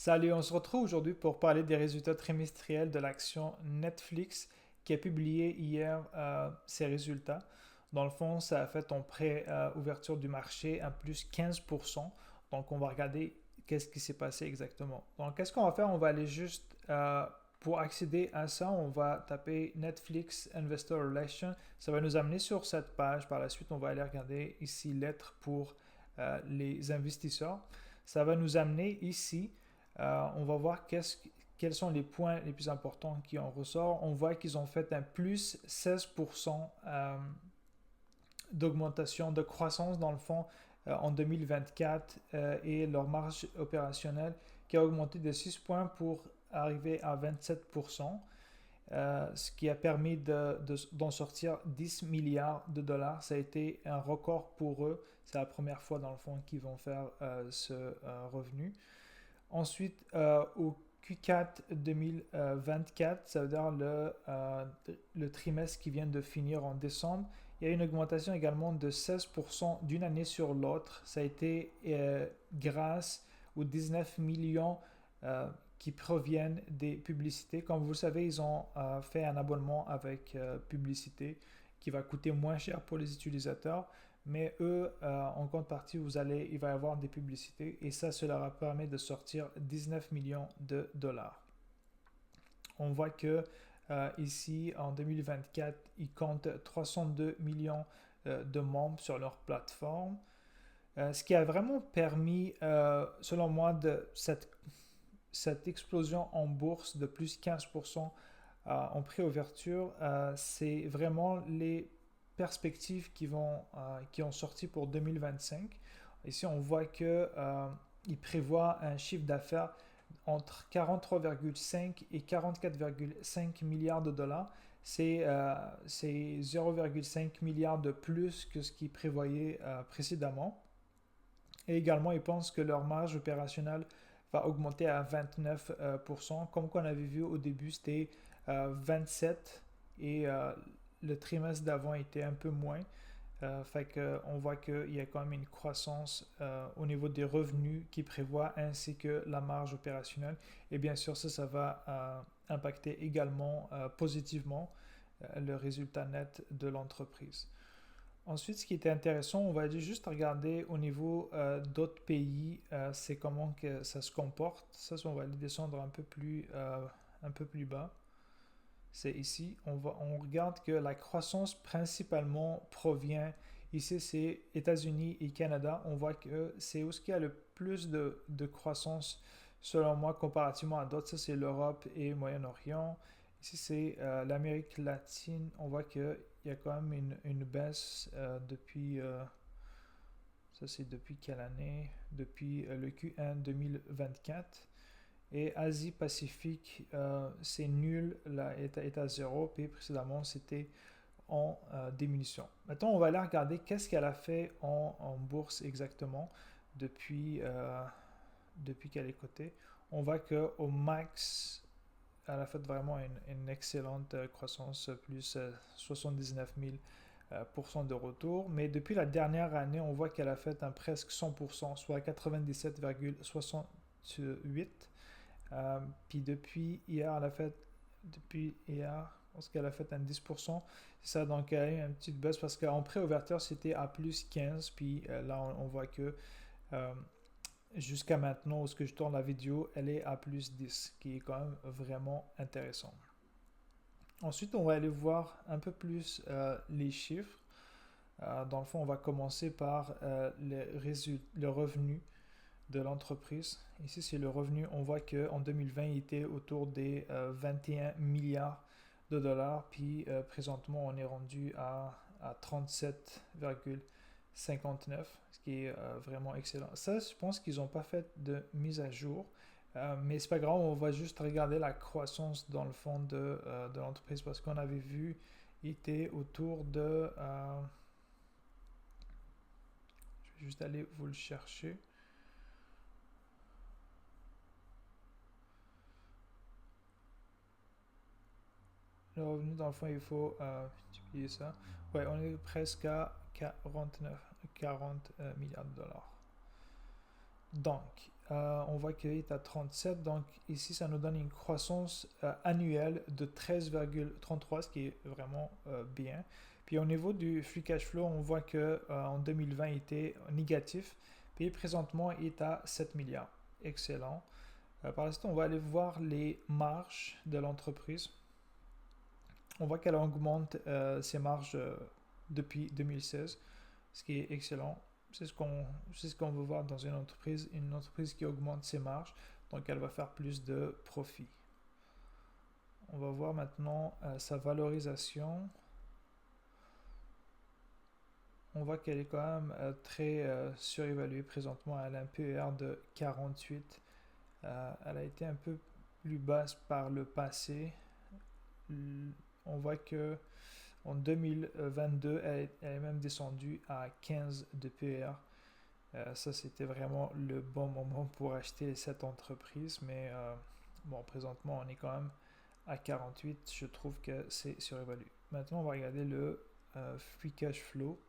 Salut, on se retrouve aujourd'hui pour parler des résultats trimestriels de l'action Netflix qui a publié hier ses résultats. Dans le fond, ça a fait en pré-ouverture du marché un plus 15%. Donc, on va regarder qu'est-ce qui s'est passé exactement. Donc, qu'est-ce qu'on va faire? On va aller juste, pour accéder à ça, on va taper Netflix Investor Relations. Ça va nous amener sur cette page. Par la suite, on va aller regarder ici lettres pour les investisseurs. Ça va nous amener ici. On va voir quels sont les points les plus importants qui en ressortent. On voit qu'ils ont fait un plus 16% d'augmentation, de croissance dans le fond en 2024 et leur marge opérationnelle qui a augmenté de 6 points pour arriver à 27%. Ce qui a permis d'en sortir 10 milliards de dollars. Ça a été un record pour eux. C'est la première fois dans le fond qu'ils vont faire ce revenu. Ensuite, au Q4 2024, ça veut dire le trimestre qui vient de finir en décembre, il y a une augmentation également de 16% d'une année sur l'autre. Ça a été grâce aux 19 millions qui proviennent des publicités. Comme vous le savez, ils ont fait un abonnement avec publicité qui va coûter moins cher pour les utilisateurs. Mais eux, en contrepartie, il va y avoir des publicités et ça leur permet de sortir 19 millions de dollars. On voit que ici, en 2024, ils comptent 302 millions de membres sur leur plateforme. Ce qui a vraiment permis, selon moi, de cette explosion en bourse de plus 15% en pré-ouverture, c'est vraiment les perspectives qui ont sorti pour 2025. Ici, on voit qu'ils prévoient un chiffre d'affaires entre 43,5 et 44,5 milliards de dollars. C'est 0,5 milliard de plus que ce qu'ils prévoyaient précédemment. Et également, ils pensent que leur marge opérationnelle va augmenter à 29%. Comme qu'on avait vu au début, c'était 27% et le trimestre d'avant était un peu moins. Fait qu'on voit qu'il y a quand même une croissance au niveau des revenus qui prévoit ainsi que la marge opérationnelle. Et bien sûr, ça va impacter également positivement le résultat net de l'entreprise. Ensuite, ce qui était intéressant, on va aller juste regarder au niveau d'autres pays, c'est comment que ça se comporte. Ça, on va aller descendre un peu plus bas. C'est ici. On regarde que la croissance principalement provient, ici c'est États-Unis et Canada. On voit que c'est où ce qu'il y a le plus de croissance selon moi comparativement à d'autres. Ça c'est l'Europe et Moyen-Orient. Ici c'est l'Amérique latine. On voit qu'il y a quand même une baisse depuis, ça c'est depuis quelle année? Depuis le Q1 2024. Et Asie-Pacifique, c'est nul, là, est à zéro, puis précédemment, c'était en diminution. Maintenant, on va aller regarder qu'est-ce qu'elle a fait en bourse exactement depuis qu'elle est cotée. On voit qu'au max, elle a fait vraiment une excellente croissance, plus 79 000 de retour. Mais depuis la dernière année, on voit qu'elle a fait un presque 100%, soit 97,68. Puis depuis hier, parce qu'elle a fait un 10%, c'est ça, donc elle a eu une petite baisse parce qu'en pré-ouverture c'était à plus 15, puis là on voit que euh, jusqu'à maintenant, où ce que je tourne la vidéo, elle est à plus 10, qui est quand même vraiment intéressant. Ensuite, on va aller voir un peu plus les chiffres. Dans le fond, on va commencer par le revenu de l'entreprise. Ici, c'est le revenu. On voit qu'en 2020, il était autour des 21 milliards de dollars. Puis présentement, on est rendu à 37,59, ce qui est vraiment excellent. Ça, je pense qu'ils n'ont pas fait de mise à jour. Mais c'est pas grave, on va juste regarder la croissance dans le fond de l'entreprise parce qu'on avait vu, il était autour de... je vais juste aller vous le chercher. Le revenu, dans le fond, il faut multiplier ça. Ouais, on est presque à 40 milliards de dollars. Donc, on voit qu'il est à 37, donc ici ça nous donne une croissance annuelle de 13,33, ce qui est vraiment bien. Puis au niveau du free cash flow, on voit que en 2020 il était négatif, puis présentement il est à 7 milliards. Excellent. Par la suite, on va aller voir les marges de l'entreprise. On voit qu'elle augmente ses marges depuis 2016, ce qui est excellent. C'est ce qu'on veut voir dans une entreprise qui augmente ses marges, donc elle va faire plus de profit. On va voir maintenant sa valorisation. On voit qu'elle est quand même très surévaluée présentement. Elle a un PER de 48. Elle a été un peu plus basse par le passé. On voit que en 2022, elle est même descendue à 15 de PER. Ça, c'était vraiment le bon moment pour acheter cette entreprise. Mais bon, présentement, on est quand même à 48. Je trouve que c'est surévalué. Maintenant, on va regarder le free cash flow.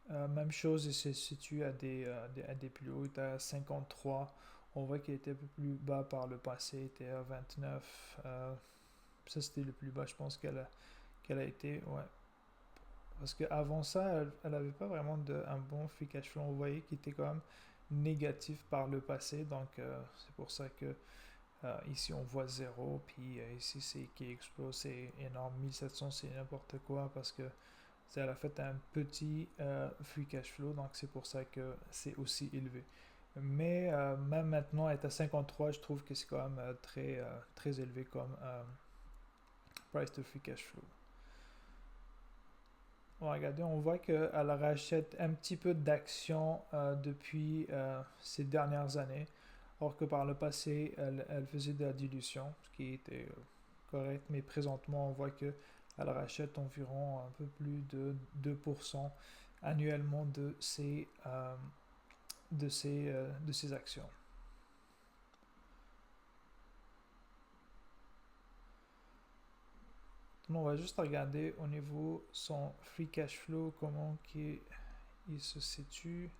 Même chose, il se situe à des plus hauts. Il est à 53. On voit qu'il était un peu plus bas par le passé. Il était à 29. Ça, c'était le plus bas, je pense, qu'elle a été. Ouais. Parce qu'avant ça, elle n'avait pas vraiment un bon free cash flow. On voyait qu'il était quand même négatif par le passé. Donc, c'est pour ça que ici, on voit 0. Puis ici, c'est qui explose. C'est énorme. 1700, c'est n'importe quoi parce que elle a fait un petit free cash flow. Donc, c'est pour ça que c'est aussi élevé. Mais même maintenant, être à 53, je trouve que c'est quand même très élevé comme price to free cash flow. On va regarder, on voit qu'elle rachète un petit peu d'actions depuis ces dernières années, alors que par le passé, elle faisait de la dilution, ce qui était correct, mais présentement, on voit qu'elle rachète environ un peu plus de 2% annuellement de ses actions. On va juste regarder au niveau son free cash flow, comment il se situe.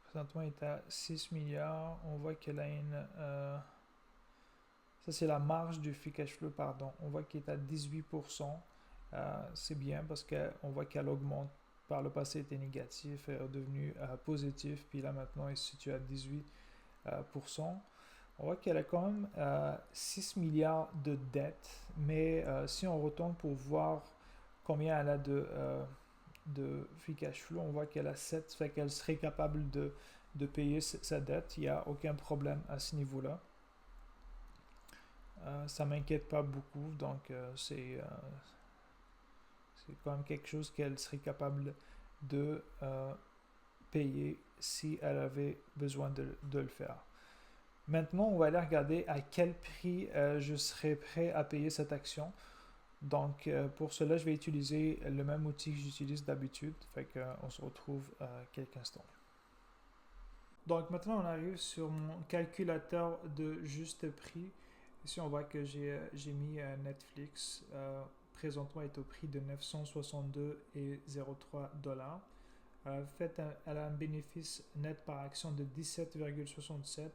Présentement, il est à 6 milliards. On voit qu'elle a une... ça, c'est la marge du free cash flow, pardon. On voit qu'il est à 18%. C'est bien parce qu'on voit qu'elle augmente. Par le passé, elle était négatif, elle est devenue positif. Puis là, maintenant, il se situe à 18%. On voit qu'elle a quand même 6 milliards de dettes, mais si on retourne pour voir combien elle a de free cash flow, on voit qu'elle a 7, fait qu'elle serait capable de payer sa dette. Il n'y a aucun problème à ce niveau-là. Ça ne m'inquiète pas beaucoup, donc c'est quand même quelque chose qu'elle serait capable de payer si elle avait besoin de le faire. Maintenant, on va aller regarder à quel prix je serais prêt à payer cette action. Donc, pour cela, je vais utiliser le même outil que j'utilise d'habitude. Fait qu'on se retrouve quelques instants. Donc, maintenant, on arrive sur mon calculateur de juste prix. Ici, on voit que j'ai mis Netflix. Présentement, est au prix de 962,03 $. Elle a un bénéfice net par action de 17,67.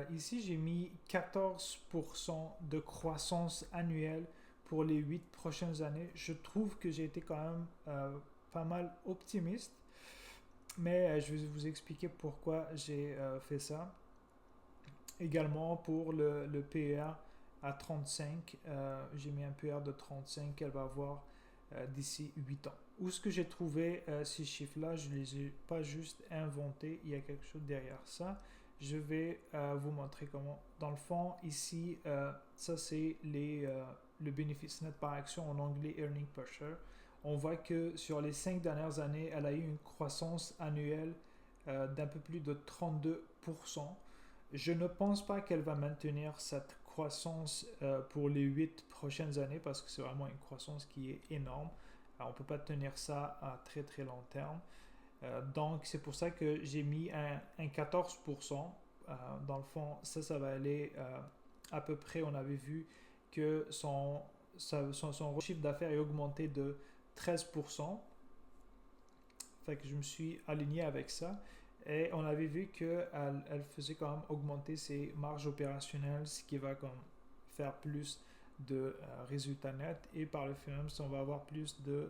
Ici, j'ai mis 14% de croissance annuelle pour les 8 prochaines années. Je trouve que j'ai été quand même pas mal optimiste, mais je vais vous expliquer pourquoi j'ai fait ça. Également, pour le PER à 35, j'ai mis un PER de 35 qu'elle va avoir d'ici 8 ans. Où est-ce que j'ai trouvé ces chiffres-là? Je ne les ai pas juste inventés, il y a quelque chose derrière ça. Je vais vous montrer comment. Dans le fond, ici, ça c'est le bénéfice net par action, en anglais earning per share. On voit que sur les 5 dernières années, elle a eu une croissance annuelle d'un peu plus de 32%. Je ne pense pas qu'elle va maintenir cette croissance pour les 8 prochaines années parce que c'est vraiment une croissance qui est énorme. Alors, on ne peut pas tenir ça à très très long terme. Donc, c'est pour ça que j'ai mis un 14%. Dans le fond, ça va aller à peu près, on avait vu que son chiffre d'affaires est augmenté de 13%. Fait que je me suis aligné avec ça. Et on avait vu qu'elle elle faisait quand même augmenter ses marges opérationnelles, ce qui va comme faire plus de résultats nets. Et par le fait même, on va avoir plus de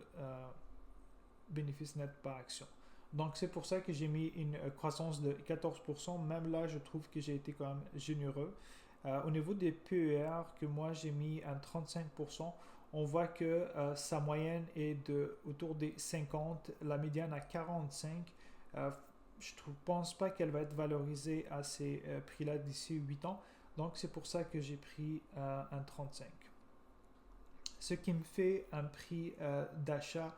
bénéfices nets par action. Donc c'est pour ça que j'ai mis une croissance de 14%. Même là, je trouve que j'ai été quand même généreux. Au niveau des PER que moi j'ai mis à 35%, on voit que sa moyenne est de autour des 50, la médiane à 45. Je ne pense pas qu'elle va être valorisée à ces prix-là d'ici 8 ans. Donc c'est pour ça que j'ai pris un 35. Ce qui me fait un prix d'achat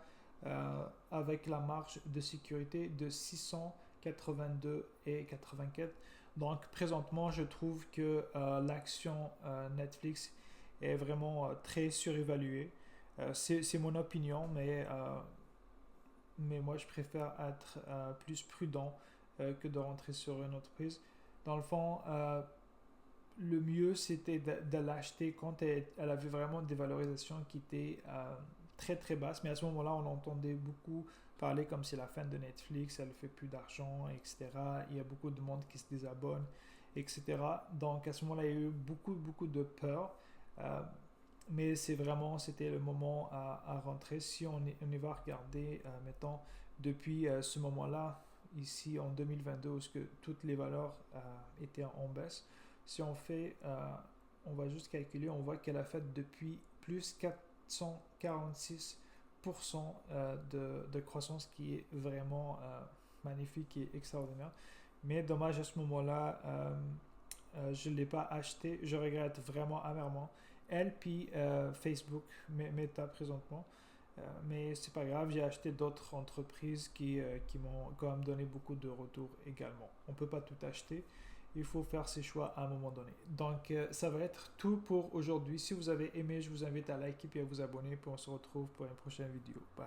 avec la marge de sécurité de 682,84. Donc présentement, je trouve que l'action Netflix est vraiment très surévaluée. C'est mon opinion, mais moi je préfère être plus prudent que de rentrer sur une entreprise. Dans le fond, le mieux c'était de l'acheter quand elle avait vraiment des valorisations qui étaient très très basses, mais à ce moment-là on entendait beaucoup parler comme c'est la fin de Netflix, elle fait plus d'argent, etc. Il y a beaucoup de monde qui se désabonne, etc. Donc à ce moment-là il y a eu beaucoup de peur, mais c'était le moment à rentrer. Si on y va regarder, mettons, depuis ce moment-là, ici en 2022, où toutes les valeurs étaient en baisse, si on fait, on va juste calculer, on voit qu'elle a fait depuis plus 446% de croissance, qui est vraiment magnifique et extraordinaire. Mais dommage, à ce moment-là, je ne l'ai pas acheté. Je regrette vraiment amèrement. Elle, puis Facebook, Meta présentement. Mais c'est pas grave, j'ai acheté d'autres entreprises qui m'ont quand même donné beaucoup de retours également. On ne peut pas tout acheter. Il faut faire ses choix à un moment donné. Donc, ça va être tout pour aujourd'hui. Si vous avez aimé, je vous invite à liker et à vous abonner. Puis on se retrouve pour une prochaine vidéo. Bye.